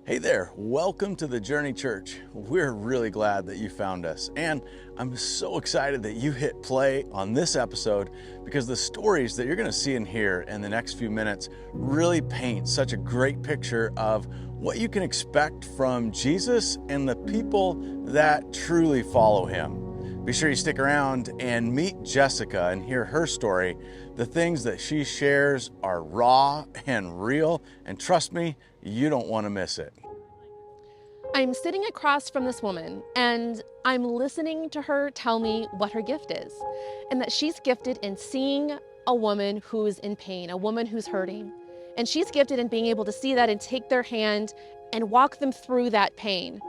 Hey there, welcome to the Journey Church. We're really glad that you found us, and I'm so excited that you hit play on this episode because the stories that you're going to see and hear in the next few minutes really paint such a great picture of what you can expect from Jesus and the people that truly follow him. Be sure you stick around and meet Jessica and hear her story. The things that she shares are raw and real, and trust me, you don't want to miss it. I'm sitting across from this woman and I'm listening to her tell me what her gift is, and that she's gifted in seeing a woman who's in pain, a woman who's hurting. And she's gifted in being able to see that and take their hand and walk them through that pain.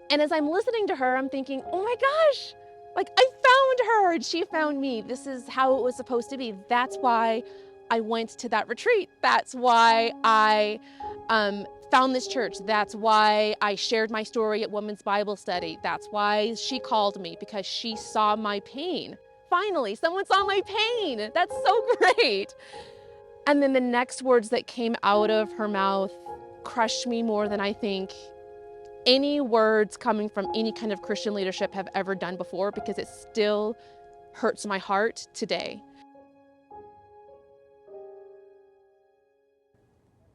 And as I'm listening to her, I'm thinking, oh my gosh, like I found her and she found me. This is how it was supposed to be. That's why I went to that retreat. That's why I found this church. That's why I shared my story at Women's Bible Study. That's why she called me, because she saw my pain. Finally, someone saw my pain. That's so great. And then the next words that came out of her mouth crushed me more than I think any words coming from any kind of Christian leadership have ever done before, because it still hurts my heart today.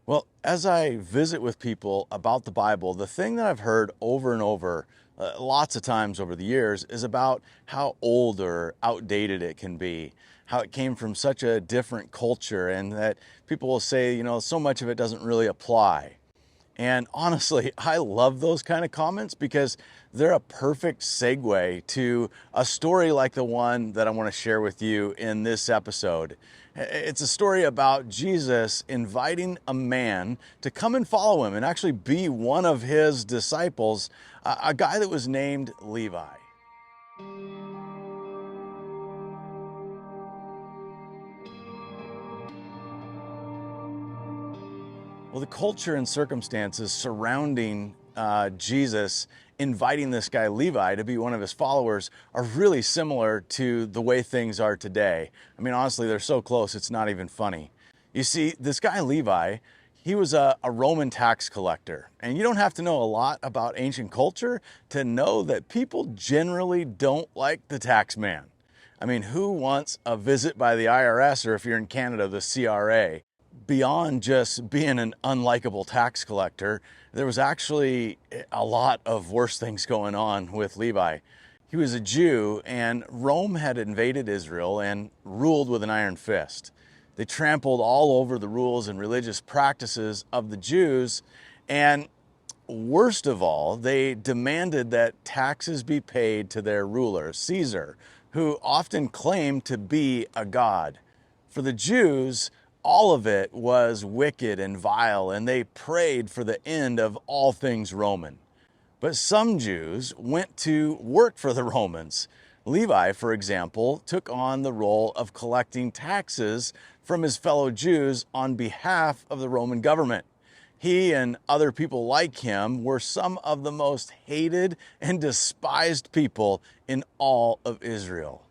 Well, as I visit with people about the Bible, the thing that I've heard over and over, lots of times over the years, is about how old or outdated it can be, how it came from such a different culture, and that people will say, so much of it doesn't really apply. And honestly, I love those kind of comments because they're a perfect segue to a story like the one that I want to share with you in this episode. It's a story about Jesus inviting a man to come and follow him and actually be one of his disciples, a guy that was named Levi. Well, the culture and circumstances surrounding Jesus inviting this guy Levi to be one of his followers are really similar to the way things are today. I mean, honestly, they're so close, it's not even funny. You see, this guy Levi, he was a Roman tax collector. And you don't have to know a lot about ancient culture to know that people generally don't like the tax man. I mean, who wants a visit by the IRS, or if you're in Canada, the CRA? Beyond just being an unlikable tax collector, there was actually a lot of worse things going on with Levi. He was a Jew, and Rome had invaded Israel and ruled with an iron fist. They trampled all over the rules and religious practices of the Jews, and worst of all, they demanded that taxes be paid to their ruler, Caesar, who often claimed to be a god. For the Jews, all of it was wicked and vile, and they prayed for the end of all things Roman. But some Jews went to work for the Romans. Levi, for example, took on the role of collecting taxes from his fellow Jews on behalf of the Roman government. He and other people like him were some of the most hated and despised people in all of Israel.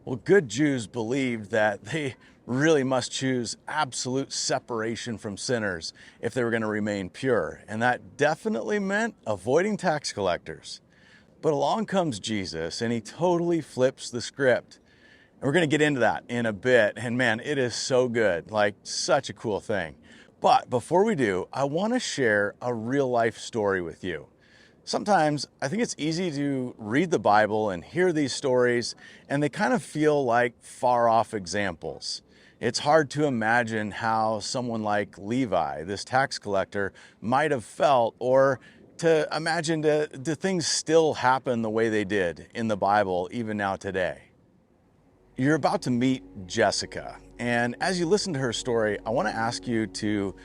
Well, good Jews believed that they really must choose absolute separation from sinners if they were going to remain pure. And that definitely meant avoiding tax collectors. But along comes Jesus, and he totally flips the script. And we're going to get into that in a bit. And man, it is so good, like such a cool thing. But before we do, I want to share a real life story with you. Sometimes I think it's easy to read the Bible and hear these stories, and they kind of feel like far off examples. It's hard to imagine how someone like Levi, this tax collector, might have felt, or to imagine do things still happen the way they did in the Bible even now today. You're about to meet Jessica, and as you listen to her story, I want to ask you to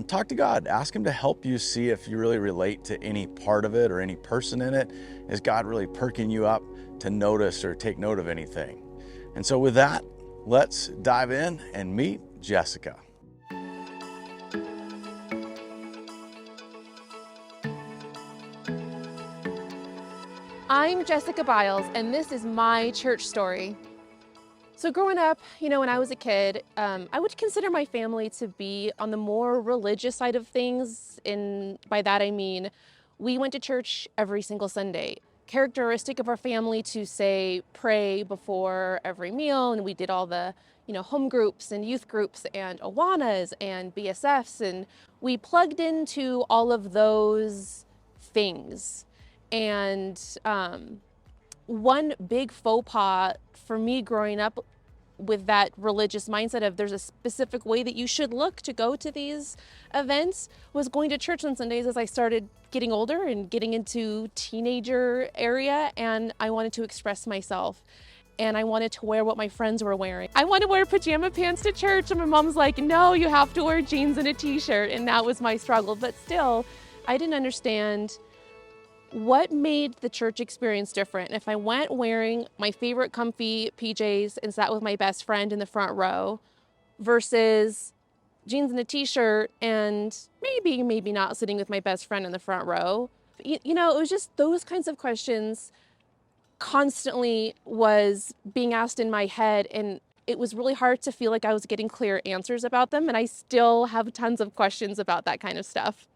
talk to God. Ask him to help you see if you really relate to any part of it or any person in it. Is God really perking you up to notice or take note of anything? And so with that, let's dive in and meet Jessica. I'm Jessica Biles, and this is my church story. So growing up, when I was a kid, I would consider my family to be on the more religious side of things. And by that I mean, we went to church every single Sunday. Characteristic of our family to say pray before every meal, and we did all the, home groups and youth groups and Awanas and BSFs, and we plugged into all of those things. And one big faux pas for me growing up with that religious mindset of there's a specific way that you should look to go to these events was going to church on Sundays as I started getting older and getting into teenager area, and I wanted to express myself and I wanted to wear what my friends were wearing. I want to wear pajama pants to church, and my mom's like, no, you have to wear jeans and a t-shirt, and that was my struggle. But still, I didn't understand what made the church experience different. If I went wearing my favorite comfy PJs and sat with my best friend in the front row versus jeans and a t-shirt and maybe not sitting with my best friend in the front row. It was just those kinds of questions constantly was being asked in my head, and it was really hard to feel like I was getting clear answers about them, and I still have tons of questions about that kind of stuff.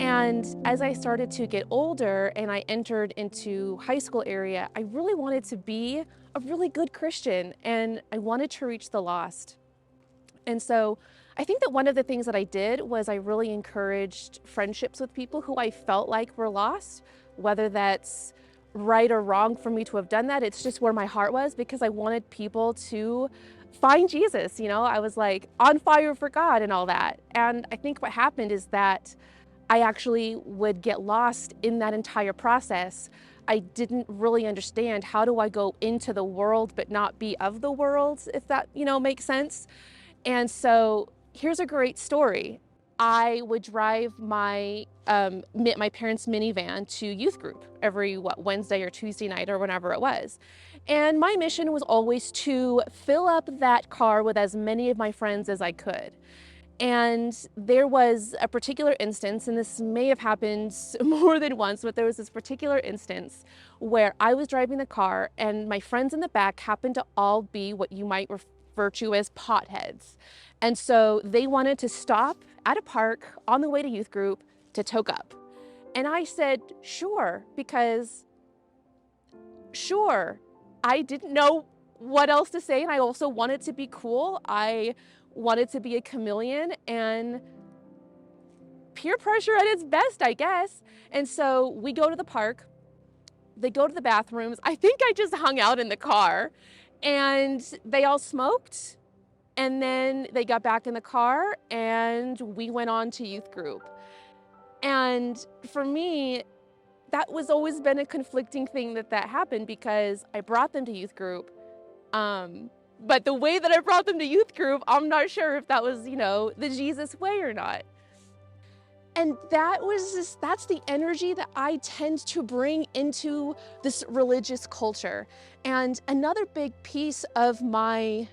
And as I started to get older and I entered into high school area, I really wanted to be a really good Christian, and I wanted to reach the lost. And so I think that one of the things that I did was I really encouraged friendships with people who I felt like were lost, whether that's right or wrong for me to have done that. It's just where my heart was, because I wanted people to find Jesus. I was like on fire for God and all that. And I think what happened is that I actually would get lost in that entire process. I didn't really understand, how do I go into the world but not be of the world, if that, makes sense. And so here's a great story. I would drive my parents' minivan to youth group every Wednesday or Tuesday night or whenever it was. And my mission was always to fill up that car with as many of my friends as I could. And there was a particular instance, and this may have happened more than once, but there was this particular instance where I was driving the car and my friends in the back happened to all be what you might refer to as potheads. And so they wanted to stop at a park on the way to youth group to toke up. And I said, sure, because sure, I didn't know what else to say. And I also wanted to be cool. I wanted to be a chameleon, and peer pressure at its best, I guess. And so we go to the park, they go to the bathrooms. I think I just hung out in the car, and they all smoked, and then they got back in the car and we went on to youth group. And for me, that was always been a conflicting thing that happened, because I brought them to youth group. But the way that I brought them to youth group, I'm not sure if that was, the Jesus way or not. And that's the energy that I tend to bring into this religious culture. And another big piece of my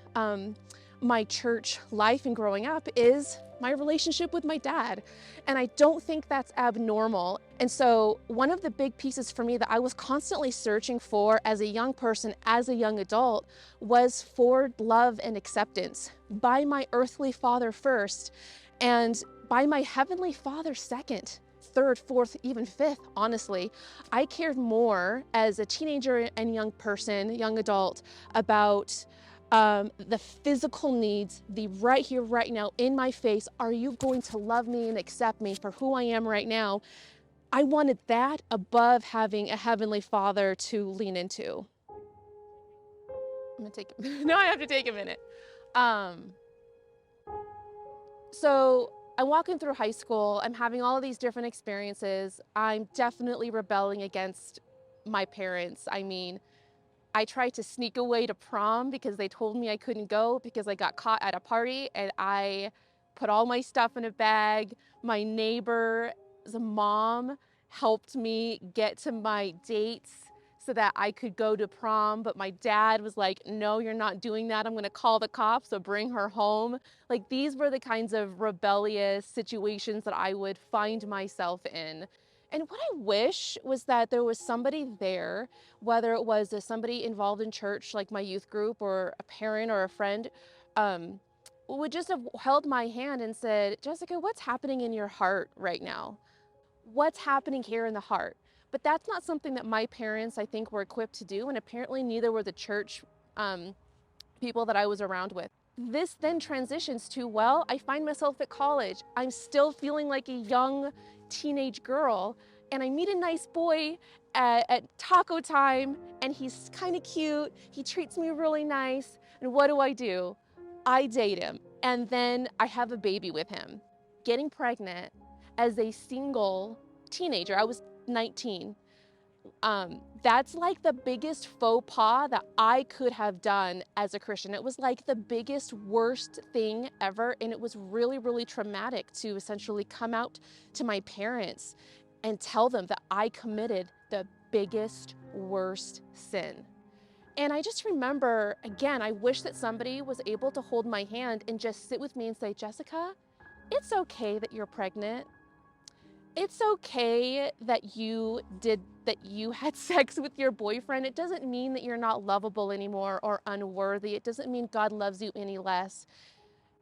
church life and growing up is my relationship with my dad. And I don't think that's abnormal. And so one of the big pieces for me that I was constantly searching for as a young person, as a young adult, was for love and acceptance by my earthly father first, and by my heavenly father second, third, fourth, even fifth. Honestly, I cared more as a teenager and young person, young adult, about the physical needs, the right here, right now, in my face. Are you going to love me and accept me for who I am right now? I wanted that above having a heavenly father to lean into. Now I have to take a minute. So I'm walking through high school. I'm having all of these different experiences. I'm definitely rebelling against my parents. I mean, I tried to sneak away to prom because they told me I couldn't go because I got caught at a party, and I put all my stuff in a bag. My neighbor's mom helped me get to my dates so that I could go to prom. But my dad was like, no, you're not doing that. I'm going to call the cops, so bring her home. Like, these were the kinds of rebellious situations that I would find myself in. And what I wish was that there was somebody there, whether it was somebody involved in church, like my youth group, or a parent or a friend, would just have held my hand and said, Jessica, what's happening in your heart right now? What's happening here in the heart? But that's not something that my parents, I think, were equipped to do. And apparently neither were the church people that I was around with. This then transitions to, well, I find myself at college. I'm still feeling like a young teenage girl, and I meet a nice boy at taco time, and he's kind of cute. He treats me really nice. And what do? I date him, and then I have a baby with him. Getting pregnant as a single teenager, I was 19. That's like the biggest faux pas that I could have done as a Christian. It was like the biggest, worst thing ever. And it was really, really traumatic to essentially come out to my parents and tell them that I committed the biggest, worst sin. And I just remember, again, I wish that somebody was able to hold my hand and just sit with me and say, Jessica, it's okay that you're pregnant. It's okay that you had sex with your boyfriend. It doesn't mean that you're not lovable anymore or unworthy. It doesn't mean God loves you any less.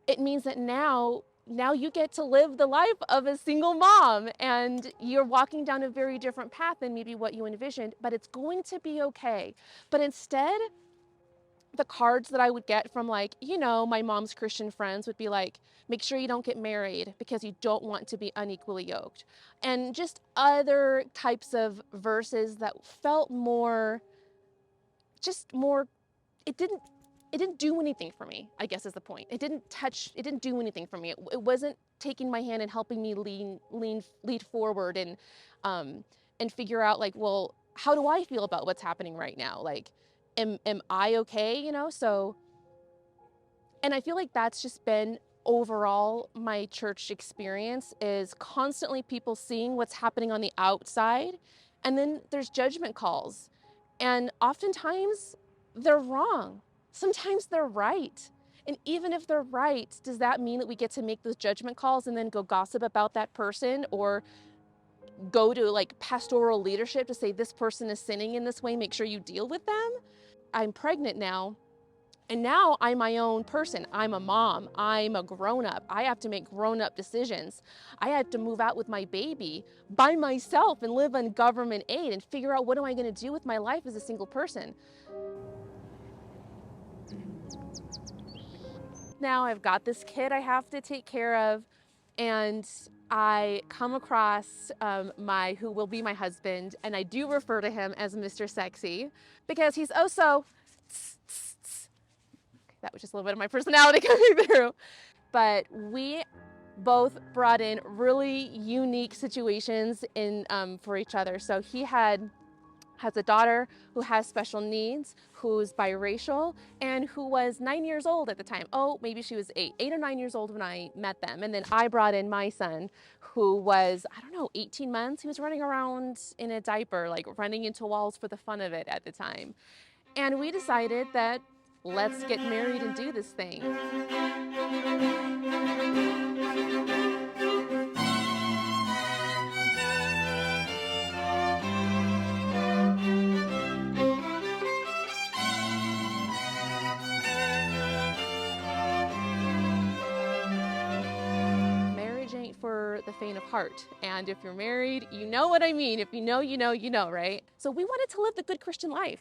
It means that now you get to live the life of a single mom, and you're walking down a very different path than maybe what you envisioned, but it's going to be okay. But instead, the cards that I would get from, like, my mom's Christian friends would be like, make sure you don't get married because you don't want to be unequally yoked. And just other types of verses that felt more, it didn't do anything for me, I guess is the point. It didn't do anything for me. It wasn't taking my hand and helping me lead forward and figure out, like, well, how do I feel about what's happening right now? Like, am I okay? So, and I feel like that's just been overall my church experience, is constantly people seeing what's happening on the outside, and then there's judgment calls. And oftentimes they're wrong. Sometimes they're right. And even if they're right, does that mean that we get to make those judgment calls and then go gossip about that person, or go to like pastoral leadership to say this person is sinning in this way, make sure you deal with them? I'm pregnant now, and now I'm my own person. I'm a mom. I'm a grown-up. I have to make grown-up decisions. I have to move out with my baby by myself and live on government aid and figure out, what am I going to do with my life as a single person? Now I've got this kid I have to take care of, and I come across who will be my husband, and I do refer to him as Mr. Sexy because he's oh so. That was just a little bit of my personality coming through. But we both brought in really unique situations for each other. So he has a daughter who has special needs, who's biracial, and who was 9 years old at the time. Oh, maybe she was 8 or 9 years old when I met them. And then I brought in my son, who was, 18 months. He was running around in a diaper, like running into walls for the fun of it at the time. And we decided that, let's get married and do this thing. Marriage ain't for the faint of heart. And if you're married, you know what I mean. If you know, right? So we wanted to live the good Christian life.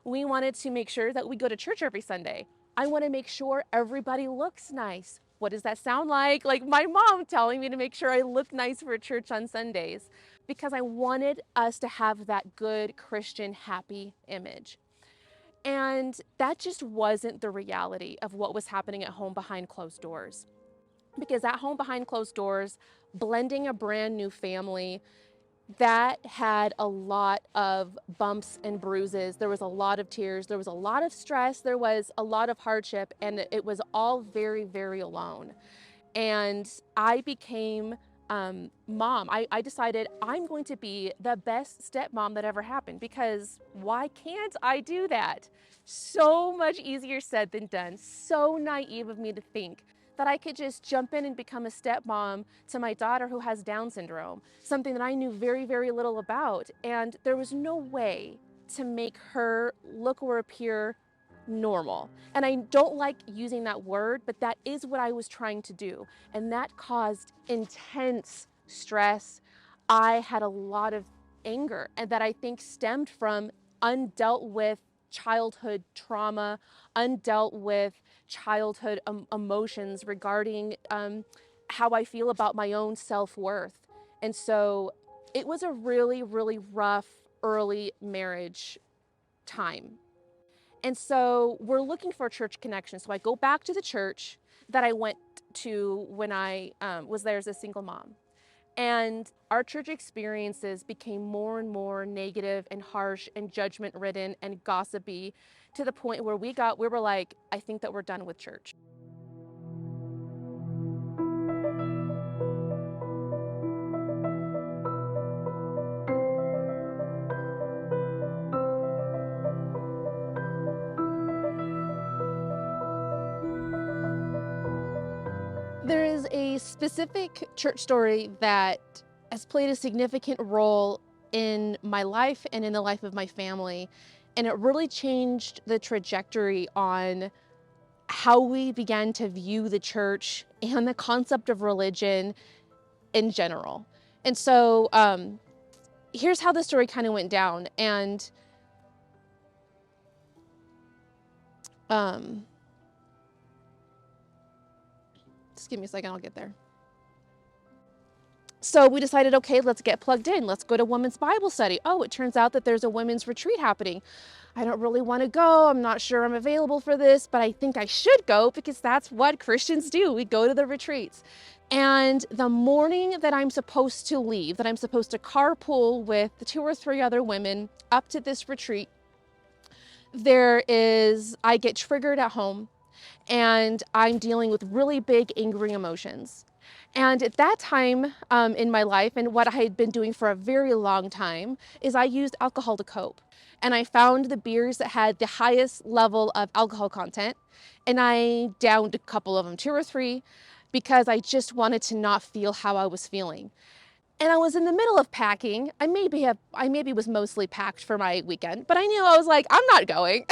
We wanted to make sure that we go to church every Sunday. I want to make sure everybody looks nice. What does that sound like? Like my mom telling me to make sure I look nice for church on Sundays, because I wanted us to have that good Christian happy image. And that just wasn't the reality of what was happening at home behind closed doors. Because at home behind closed doors, blending a brand new family, that had a lot of bumps and bruises. There was a lot of tears. There was a lot of stress. There was a lot of hardship, and it was all very, very alone. And I became mom. I decided I'm going to be the best stepmom that ever happened, because why can't I do that? So much easier said than done. So naive of me to think that I could just jump in and become a stepmom to my daughter who has Down syndrome, something that I knew very, very little about. And there was no way to make her look or appear normal. And I don't like using that word, but that is what I was trying to do. And that caused intense stress. I had a lot of anger, and that I think stemmed from undealt with childhood trauma, undealt with childhood emotions regarding how I feel about my own self-worth. And so it was a really, really rough early marriage time. And so we're looking for a church connection. So I go back to the church that I went to when I was there as a single mom. And our church experiences became more and more negative and harsh and judgment ridden and gossipy, to the point where we were like, I think that we're done with church. There is a specific church story that has played a significant role in my life and in the life of my family. And it really changed the trajectory on how we began to view the church and the concept of religion in general. And so here's how the story kind of went down. And just give me a second, I'll get there. So we decided, okay, let's get plugged in. Let's go to women's Bible study. Oh, it turns out that there's a women's retreat happening. I don't really want to go. I'm not sure I'm available for this, but I think I should go, because that's what Christians do. We go to the retreats. And the morning that I'm supposed to leave, that I'm supposed to carpool with the 2 or 3 other women up to this retreat, I get triggered at home, and I'm dealing with really big, angry emotions. And at that time in my life, and what I had been doing for a very long time, is I used alcohol to cope. And I found the beers that had the highest level of alcohol content, and I downed a couple of them, 2 or 3, because I just wanted to not feel how I was feeling. And I was in the middle of packing. I maybe was mostly packed for my weekend, but I knew, I was like, I'm not going.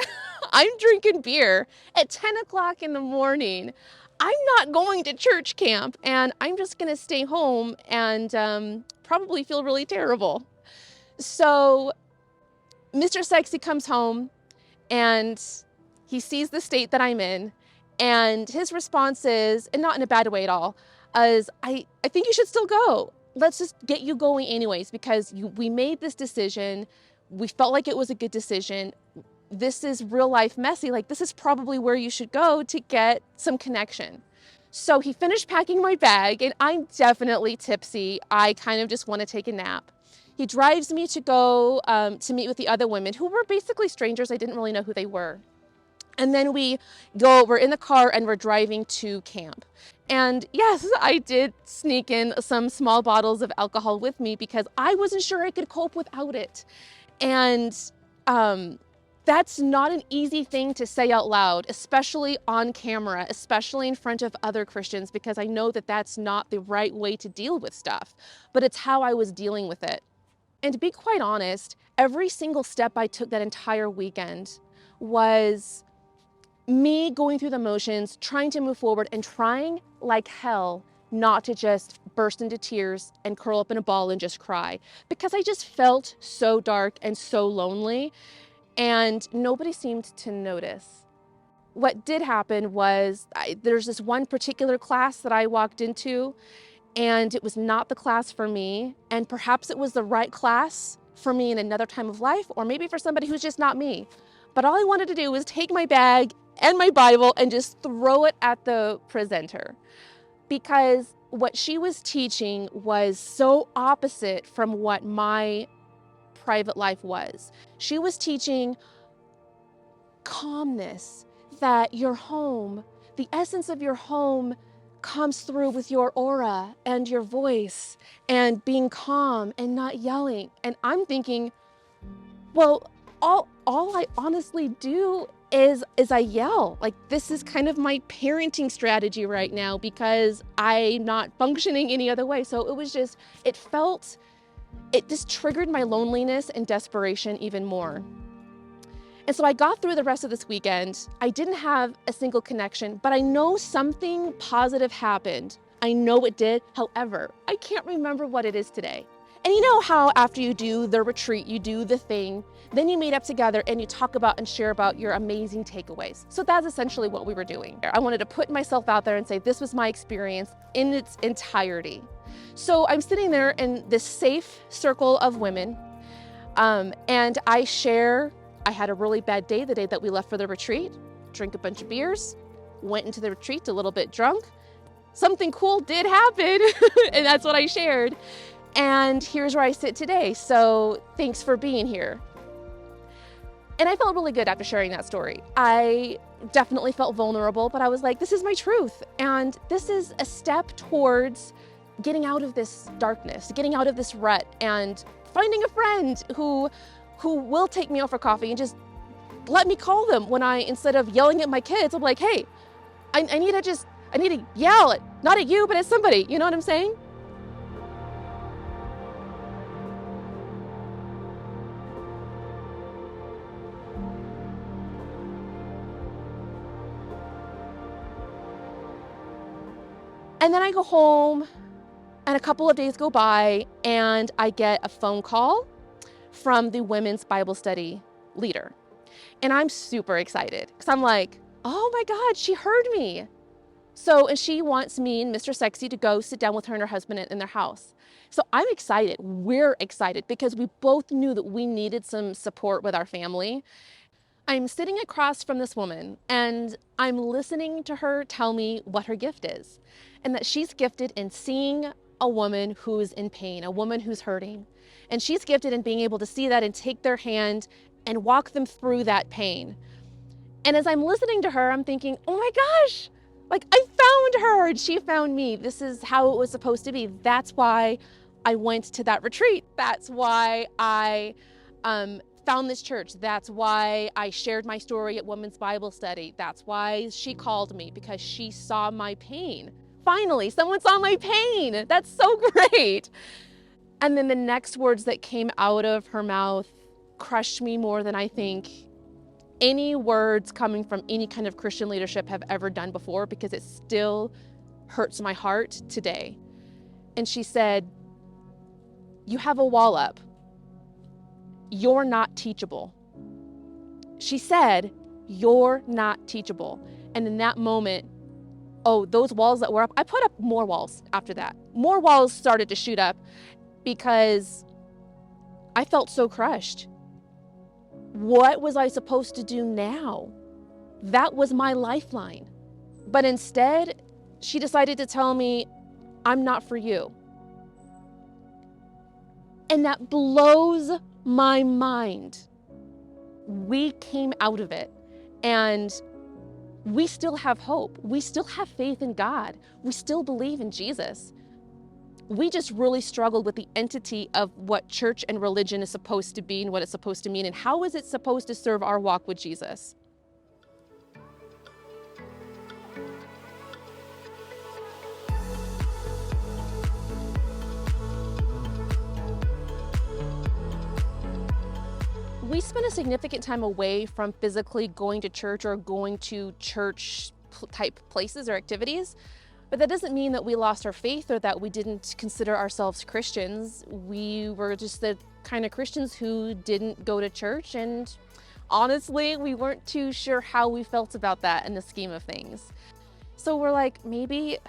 I'm drinking beer at 10 o'clock in the morning. I'm not going to church camp, and I'm just gonna stay home and probably feel really terrible. So Mr. Sexy comes home, and he sees the state that I'm in, and his response is, and not in a bad way at all, is, I think you should still go. Let's just get you going anyways, because we made this decision. We felt like it was a good decision. This is real life messy. Like, this is probably where you should go to get some connection. So he finished packing my bag, and I'm definitely tipsy. I kind of just want to take a nap. He drives me to go to meet with the other women, who were basically strangers. I didn't really know who they were. And then we're in the car, and we're driving to camp. And yes, I did sneak in some small bottles of alcohol with me, because I wasn't sure I could cope without it. And that's not an easy thing to say out loud, especially on camera, especially in front of other Christians, because I know that that's not the right way to deal with stuff, but it's how I was dealing with it. And to be quite honest, every single step I took that entire weekend was me going through the motions, trying to move forward, and trying like hell not to just burst into tears and curl up in a ball and just cry, because I just felt so dark and so lonely, and nobody seemed to notice. What did happen was there's this one particular class that I walked into, and it was not the class for me, and perhaps it was the right class for me in another time of life, or maybe for somebody who's just not me. But all I wanted to do was take my bag and my Bible and just throw it at the presenter, because what she was teaching was so opposite from what my private life was. She was teaching calmness, that your home, the essence of your home, comes through with your aura and your voice and being calm and not yelling. And I'm thinking, well, all I honestly do is I yell. Like, this is kind of my parenting strategy right now because I'm not functioning any other way. So it just triggered my loneliness and desperation even more. And so I got through the rest of this weekend. I didn't have a single connection, but I know something positive happened. I know it did. However, I can't remember what it is today. And you know how after you do the retreat, you do the thing, then you meet up together and you talk about and share about your amazing takeaways. So that's essentially what we were doing. I wanted to put myself out there and say, this was my experience in its entirety. So I'm sitting there in this safe circle of women, and I had a really bad day the day that we left for the retreat, drank a bunch of beers, went into the retreat a little bit drunk. Something cool did happen, and that's what I shared. And here's where I sit today. So thanks for being here. And I felt really good after sharing that story. I definitely felt vulnerable, but I was like, this is my truth. And this is a step towards getting out of this darkness, getting out of this rut, and finding a friend who will take me out for coffee and just let me call them when instead of yelling at my kids, I'm like, hey, I need to yell not at you, but at somebody. You know what I'm saying? And then I go home and a couple of days go by and I get a phone call from the women's Bible study leader. And I'm super excited because I'm like, oh my God, she heard me. And she wants me and Mr. Sexy to go sit down with her and her husband in their house. So I'm excited. We're excited because we both knew that we needed some support with our family. I'm sitting across from this woman and I'm listening to her tell me what her gift is, and that she's gifted in seeing a woman who's in pain, a woman who's hurting. And she's gifted in being able to see that and take their hand and walk them through that pain. And as I'm listening to her, I'm thinking, oh my gosh, like I found her and she found me. This is how it was supposed to be. That's why I went to that retreat. That's why I found this church. That's why I shared my story at Women's Bible Study. That's why she called me, because she saw my pain. Finally, someone saw my pain. That's so great. And then the next words that came out of her mouth crushed me more than I think any words coming from any kind of Christian leadership have ever done before, because it still hurts my heart today. And she said, you have a wall up. You're not teachable. She said, you're not teachable. And in that moment, those walls that were up, I put up more walls after that. More walls started to shoot up because I felt so crushed. What was I supposed to do now? That was my lifeline. But instead, she decided to tell me, I'm not for you. And that blows my mind. We came out of it and we still have hope. We still have faith in God. We still believe in Jesus. We just really struggled with the entity of what church and religion is supposed to be and what it's supposed to mean, and how is it supposed to serve our walk with Jesus. We spent a significant time away from physically going to church or going to church type places or activities, but that doesn't mean that we lost our faith or that we didn't consider ourselves Christians. We were just the kind of Christians who didn't go to church, and honestly, we weren't too sure how we felt about that in the scheme of things. So we're like, maybe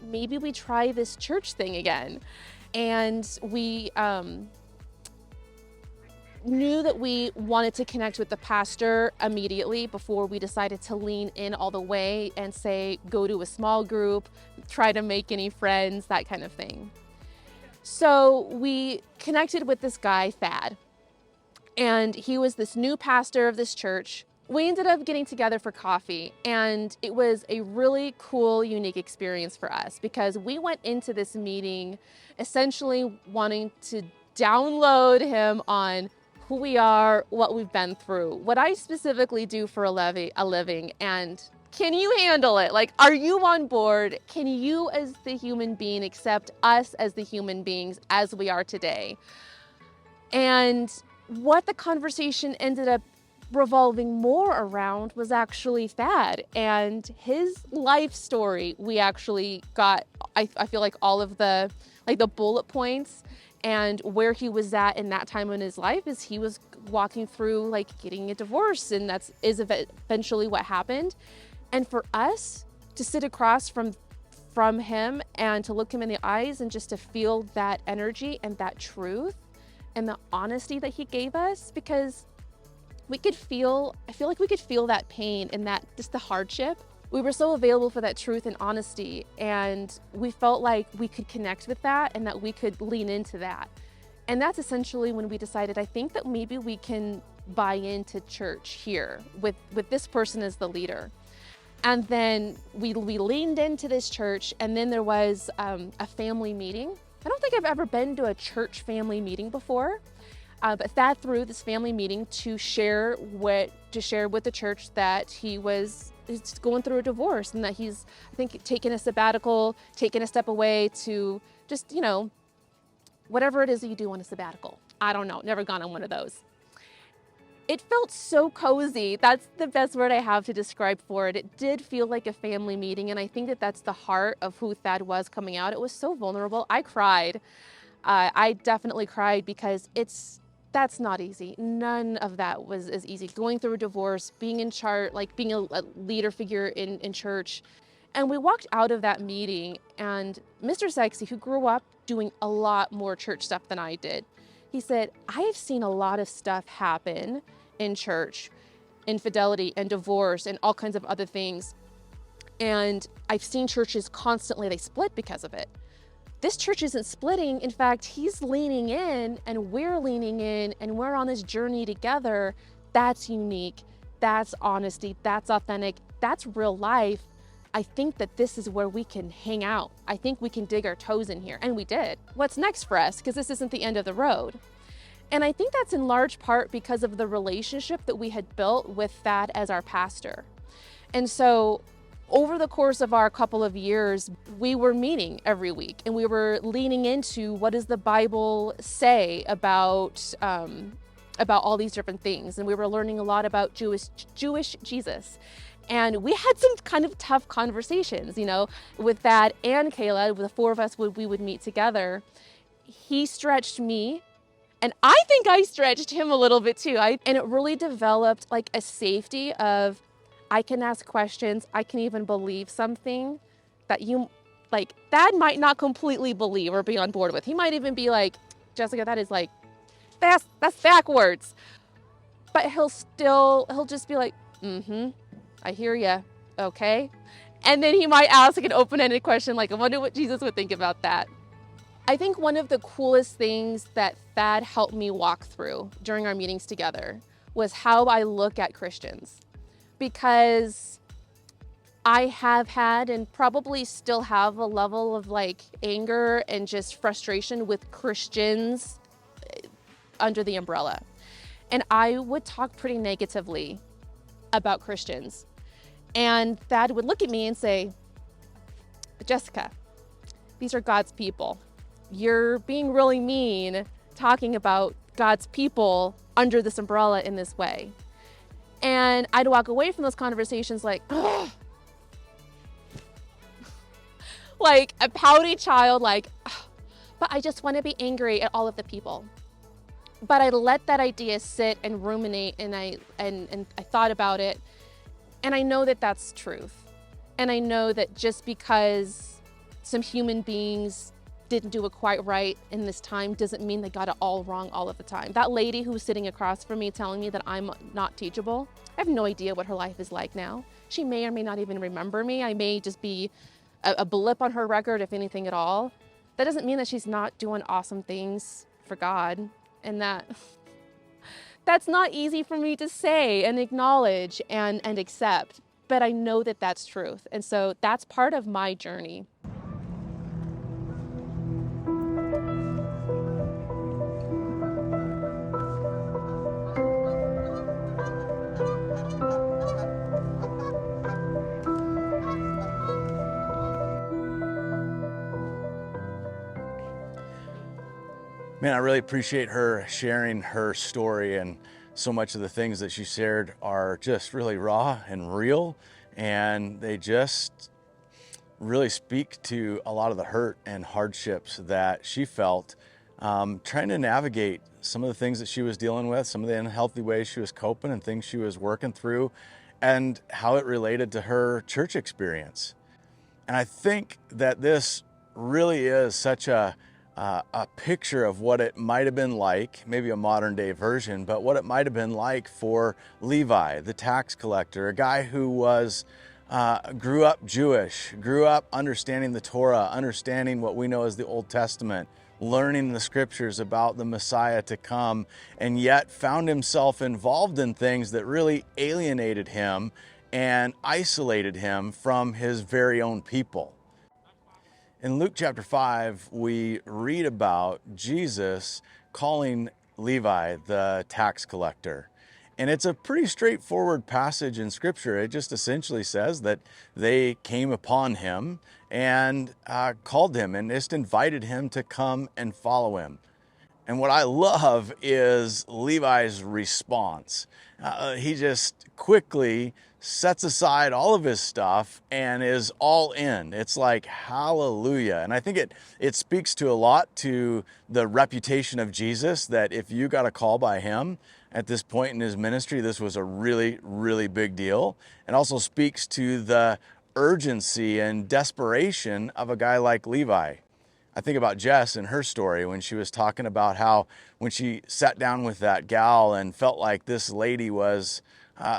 we try this church thing again. And we knew that we wanted to connect with the pastor immediately before we decided to lean in all the way and say, go to a small group, try to make any friends, that kind of thing. So we connected with this guy, Thad, and he was this new pastor of this church we ended up getting together for coffee, and it was a really cool, unique experience for us because we went into this meeting essentially wanting to download him on who we are, what we've been through, what I specifically do for a living, and can you handle it? Like, are you on board? Can you, as the human being, accept us as the human beings as we are today? And what the conversation ended up revolving more around was actually Thad and his life story. We actually got, I feel like all of the bullet points and where he was at in that time in his life is he was walking through like getting a divorce, and is eventually what happened. And for us to sit across from him and to look him in the eyes and just to feel that energy and that truth and the honesty that he gave us, because I feel like we could feel that pain and that just the hardship. We were so available for that truth and honesty, and we felt like we could connect with that and that we could lean into that. And that's essentially when we decided, I think that maybe we can buy into church here with this person as the leader. And then we leaned into this church, and then there was a family meeting. I don't think I've ever been to a church family meeting before. But Thad threw this family meeting to share with the church that he's going through a divorce and that he's, I think, taking a sabbatical, taking a step away to just, whatever it is that you do on a sabbatical. I don't know, never gone on one of those. It felt so cozy. That's the best word I have to describe for it. It did feel like a family meeting, and I think that that's the heart of who Thad was coming out. It was so vulnerable. I cried. I definitely cried because that's not easy. None of that was as easy. Going through a divorce, being in charge, like being a leader figure in church. And we walked out of that meeting, and Mr. Sexy, who grew up doing a lot more church stuff than I did, he said, I have seen a lot of stuff happen in church, infidelity and divorce and all kinds of other things. And I've seen churches constantly, they split because of it. This church isn't splitting. In fact, he's leaning in and we're leaning in and we're on this journey together. That's unique. That's honesty. That's authentic. That's real life. I think that this is where we can hang out. I think we can dig our toes in here. And we did. What's next for us? Because this isn't the end of the road. And I think that's in large part because of the relationship that we had built with Thad as our pastor. And so over the course of our couple of years, we were meeting every week and we were leaning into what does the Bible say about all these different things. And we were learning a lot about Jewish Jesus. And we had some kind of tough conversations, with Thad and Kayla, the four of us, we would meet together. He stretched me, and I think I stretched him a little bit too. And it really developed like a safety of, I can ask questions. I can even believe something that Thad might not completely believe or be on board with. He might even be like, Jessica, that is like, that's backwards. But he'll just be like, I hear ya, okay? And then he might ask an open-ended question like, I wonder what Jesus would think about that. I think one of the coolest things that Thad helped me walk through during our meetings together was how I look at Christians. Because I have had and probably still have a level of like anger and just frustration with Christians under the umbrella. And I would talk pretty negatively about Christians. And Thad would look at me and say, Jessica, these are God's people. You're being really mean talking about God's people under this umbrella in this way. And I'd walk away from those conversations like, ugh. Like a pouty child, like, ugh. But I just want to be angry at all of the people. But I let that idea sit and ruminate, and I thought about it, and I know that that's truth. And I know that just because some human beings didn't do it quite right in this time doesn't mean they got it all wrong all of the time. That lady who was sitting across from me telling me that I'm not teachable, I have no idea what her life is like now. She may or may not even remember me. I may just be a blip on her record, if anything at all. That doesn't mean that she's not doing awesome things for God, and that That's not easy for me to say and acknowledge and accept, but I know that that's truth. And so that's part of my journey. Man, I really appreciate her sharing her story, and so much of the things that she shared are just really raw and real, and they just really speak to a lot of the hurt and hardships that she felt trying to navigate some of the things that she was dealing with, some of the unhealthy ways she was coping and things she was working through, and how it related to her church experience. And I think that this really is such a picture of what it might have been like, maybe a modern day version, but what it might have been like for Levi, the tax collector, a guy who was grew up Jewish, grew up understanding the Torah, understanding what we know as the Old Testament, learning the scriptures about the Messiah to come, and yet found himself involved in things that really alienated him and isolated him from his very own people. In Luke chapter 5, we read about Jesus calling Levi the tax collector. And it's a pretty straightforward passage in Scripture. It just essentially says that they came upon him and called him and just invited him to come and follow him. And what I love is Levi's response. He just quickly sets aside all of his stuff and is all in. It's like, hallelujah. And I think it speaks to a lot to the reputation of Jesus, that if you got a call by him at this point in his ministry, this was a really, really big deal. And also speaks to the urgency and desperation of a guy like Levi. I think about Jess and her story when she was talking about how when she sat down with that gal and felt like this lady was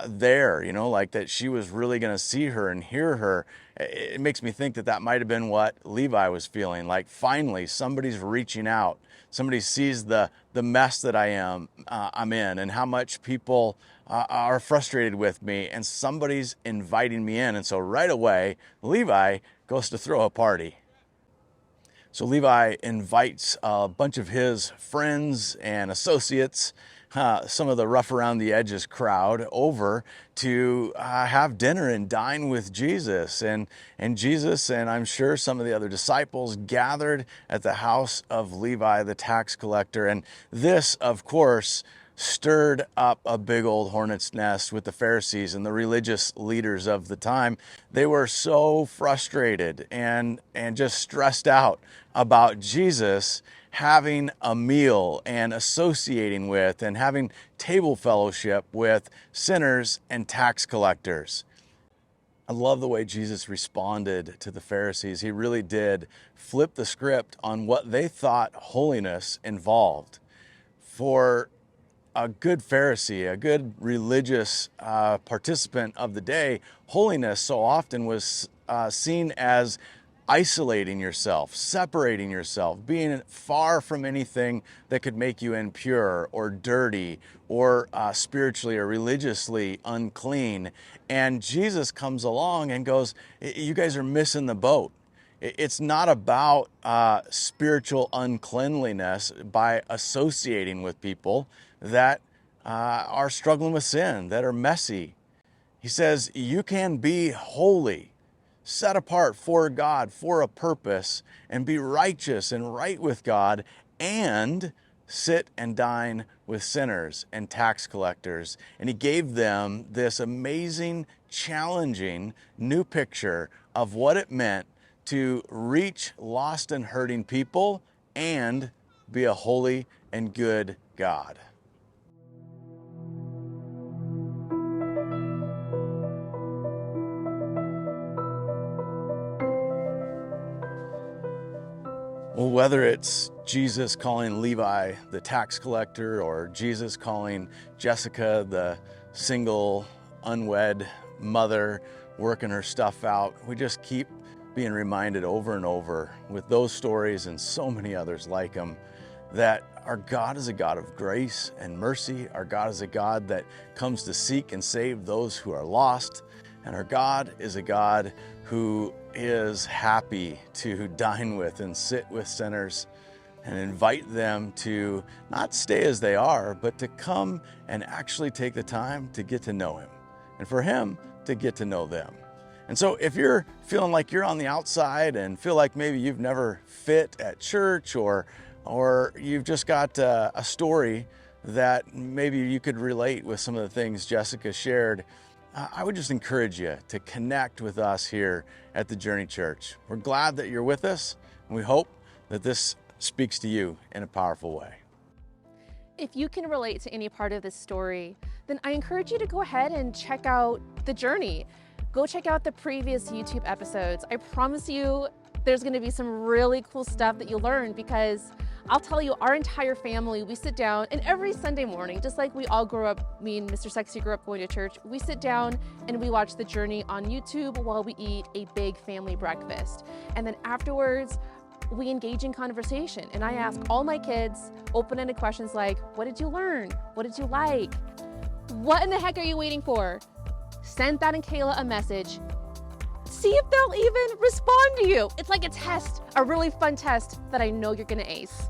there, like that she was really going to see her and hear her. It makes me think that that might have been what Levi was feeling, like finally somebody's reaching out. Somebody sees the mess that I'm in, and how much people are frustrated with me, and somebody's inviting me in. And so right away, Levi goes to throw a party. So Levi invites a bunch of his friends and associates, some of the rough around the edges crowd, over to have dinner and dine with Jesus. And Jesus, and I'm sure some of the other disciples, gathered at the house of Levi, the tax collector. And this, of course, stirred up a big old hornet's nest with the Pharisees and the religious leaders of the time. They were so frustrated and just stressed out about Jesus having a meal and associating with and having table fellowship with sinners and tax collectors. I love the way Jesus responded to the Pharisees. He really did flip the script on what they thought holiness involved. For a good Pharisee, a good religious participant of the day, holiness so often was seen as isolating yourself, separating yourself, being far from anything that could make you impure or dirty or spiritually or religiously unclean. And Jesus comes along and goes, you guys are missing the boat. It's not about spiritual uncleanliness by associating with people that are struggling with sin, that are messy. He says, you can be holy, set apart for God, for a purpose, and be righteous and right with God, and sit and dine with sinners and tax collectors. And he gave them this amazing, challenging new picture of what it meant to reach lost and hurting people and be a holy and good God. Well, whether it's Jesus calling Levi the tax collector, or Jesus calling Jessica the single, unwed mother working her stuff out, we just keep being reminded over and over with those stories and so many others like them that our God is a God of grace and mercy. Our God is a God that comes to seek and save those who are lost. And our God is a God who is happy to dine with and sit with sinners and invite them to not stay as they are, but to come and actually take the time to get to know Him, and for Him to get to know them. And so if you're feeling like you're on the outside and feel like maybe you've never fit at church, or you've just got a story that maybe you could relate with some of the things Jessica shared, I would just encourage you to connect with us here at the Journey Church. We're glad that you're with us, and we hope that this speaks to you in a powerful way. If you can relate to any part of this story, then I encourage you to go ahead and check out The Journey. Go check out the previous YouTube episodes. I promise you there's gonna be some really cool stuff that you learn, because I'll tell you, our entire family, we sit down, and every Sunday morning, just like we all grew up, me and Mr. Sexy grew up going to church, we sit down and we watch The Journey on YouTube while we eat a big family breakfast. And then afterwards, we engage in conversation, and I ask all my kids open-ended questions like, what did you learn? What did you like? What in the heck are you waiting for? Send Thad and Kayla a message. See if they'll even respond to you. It's like a test, a really fun test that I know you're gonna ace.